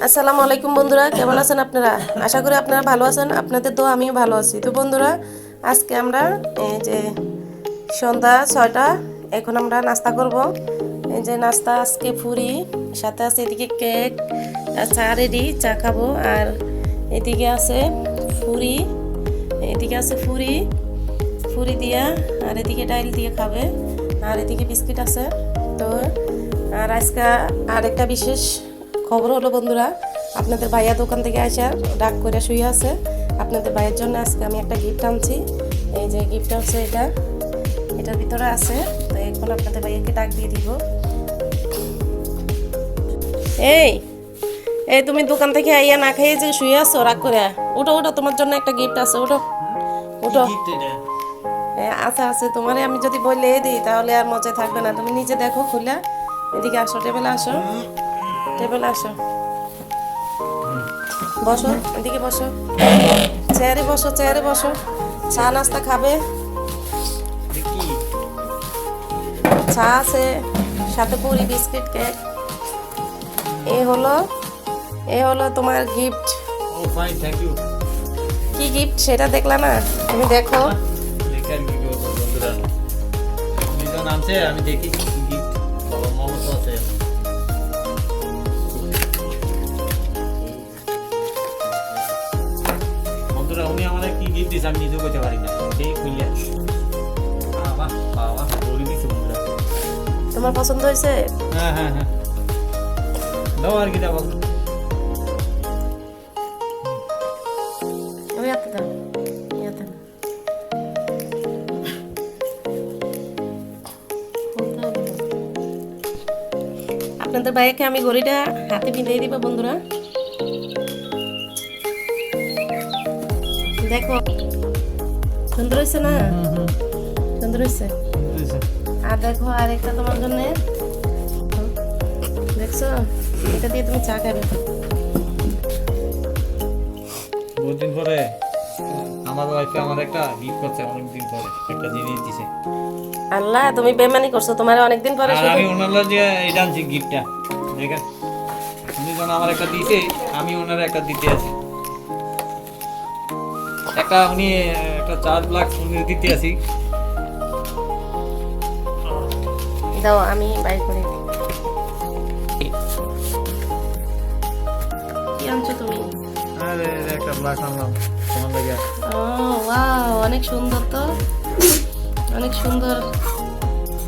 আসসালামু আলাইকুম বন্ধুরা, কেমন আছেন আপনারা? আশা করি আপনারা ভালো আছেন। আপনাদের তো আমিও ভালো আছি। তো বন্ধুরা, আজকে আমরা এই যে সন্ধ্যা 6টা, এখন আমরা নাস্তা করব। এই যে নাস্তা আজকে পুরি, সাথে আছে এদিকে কেক, চা রেডি, চা খাবো। আর এদিকে আছে পুরি, এদিকে আছে পুরি পুরি দিয়া, আর এদিকে ডাইল দিয়ে খাবে, আর এদিকে বিস্কিট আছে। তো আর আজকে আরেকটা বিশেষ খবর হলো বন্ধুরা, আপনাদের ভাইয়া দোকান থেকে আসা ডাক করে শুয়ে আছে। আপনাদের ভাইয়ের জন্য আজকে আমি একটা গিফট আনছি। এই যে গিফট হচ্ছে এটার ভিতরে আছে। তো এখন আপনাদের ভাইয়াকে ডাক দিয়ে দিব। এই এই তুমি দোকান থেকে আইয়া না খাইয়ে যে শুয়ে আছো রাগ করে, উঠো উঠো, তোমার জন্য একটা গিফট আছে, উঠো উঠো। আচ্ছা আছে, তোমারে আমি যদি বলে দিই তাহলে আর মজা থাকবে না। তুমি নিজে দেখো খুলে। এদিকে আসো, টেবিলে আসো, টেবিলে আসো, বসো, এদিকে বসো, চেয়ারে বসো, চেয়ারে বসো। চা নাস্তা খাবে, চা আছে, সাথে পুরি, বিস্কিট, কেক। এই হলো তোমার gift. Oh fine, thank you. কি গিফট সেটা দেখলা না? তুমি দেখো। লেখার কি করব বন্ধুরা, দুজন আনছে, আমি দেখি কি গিফট। বাবা মহম্মদ আছে বন্ধুরা, উনি আমাদের কি গিফট দিয়েছে আমি নিজেও বলতে পারি না। সেই খুলে বাবা বাবা বলি দিচ্ছে বন্ধুরা। তোমার পছন্দ হয়েছে? হ্যাঁ হ্যাঁ হ্যাঁ, দাও আর কি দাও। আপনাদের ভাইকে আমি ঘড়িটা হাতে পিনিয়ে দিব বন্ধুরা, দেখো সুন্দর হয়েছে না? সুন্দর হয়েছে। আর দেখো আর একটা তোমার জন্য, দেখছো? এটা দিয়ে তুমি চা খাবে। বহুদিন পরে আমার ওয়াইফে আমার একটা গিফট করছে, অনেকদিন পরে একটা জিনিস দিছে। আল্লাহ, তুমি বেমানি করছো, তোমার অনেকদিন পরে। আর আমি ওনার যে এটা আনছি গিফটটা, দেখেন উনি যখন আমার একটা দিছে, আমি ওনার একটা দিতে আছি। একটা উনি একটা চার্জ প্লাগ উনি দিতে আছি। দাও আমি বাইর করে দিই। কি আনছো তুমি? আরে একটা প্লাগ আনলাম তোমার লাগে। ও ওয়াও, অনেক সুন্দর তো, অনেক সুন্দর।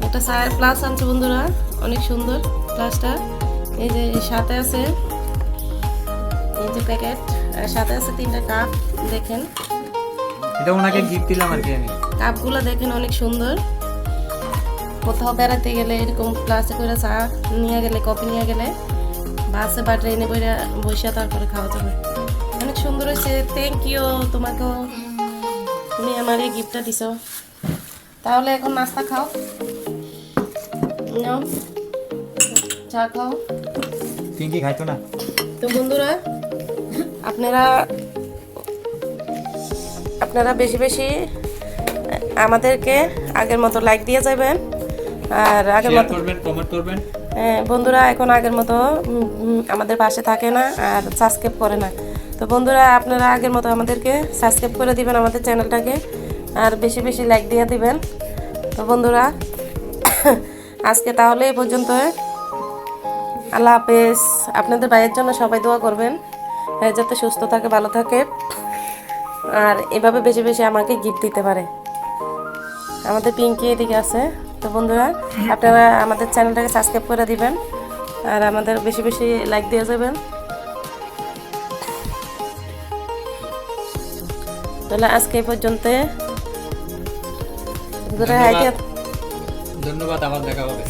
একটা সায়ের প্লাস আনছে বন্ধুরা, অনেক সুন্দর প্লাসটা। এই যে সাথে আছে এই যে প্যাকেট, আর সাথে আছে 3টা কাপ। দেখেন, এটা ওনাকে গিফট দিলাম আর কি। আমি কাপগুলো দেখেন অনেক সুন্দর। কোথাও বেড়াতে গেলে এরকম ক্লাসে করে চা নিয়ে গেলে, কফি নিয়ে গেলে, বাসে বা ট্রেনে বসে তারপরে খাওয়া যাবে। অনেক সুন্দর হয়েছে। থ্যাংক ইউ তোমাকেও, তুমি আমার এই গিফটটা দিছো। তাহলে এখন নাস্তা খাও, নাও চা খাও। পিঙ্কি খাইতো না। তো বন্ধুরা, আপনারা বেশি বেশি আমাদেরকে আগের মতো লাইক দিয়ে যাবেন, আর আগের মতো করবেন, কমেন্ট করবেন। বন্ধুরা এখন আগের মতো আমাদের পাশে থাকে না আর সাবস্ক্রাইব করে না। তো বন্ধুরা, আপনারা আগের মতো আমাদেরকে সাবস্ক্রাইব করে দিবেন আমাদের চ্যানেলটাকে, আর বেশি বেশি লাইক দিয়ে দিবেন। তো বন্ধুরা, আজকে তাহলে এই পর্যন্ত। আল্লাহ হাফেজ। আপনাদের ভাইয়ের জন্য সবাই দোয়া করবেন, যাতে সুস্থ থাকে, ভালো থাকে, আর এভাবে বেশি বেশি আমাকে গিফট দিতে পারে। আমাদের পিঙ্কি এদিকে আছে। তো বন্ধুরা, আপনারা আমাদের চ্যানেলটাকে সাবস্ক্রাইব করে দিবেন, আর আমাদের বেশি বেশি লাইক দিয়ে যাবেন। তাহলে আজকে এই পর্যন্ত। ধন্যবাদ, আবার দেখা হবে।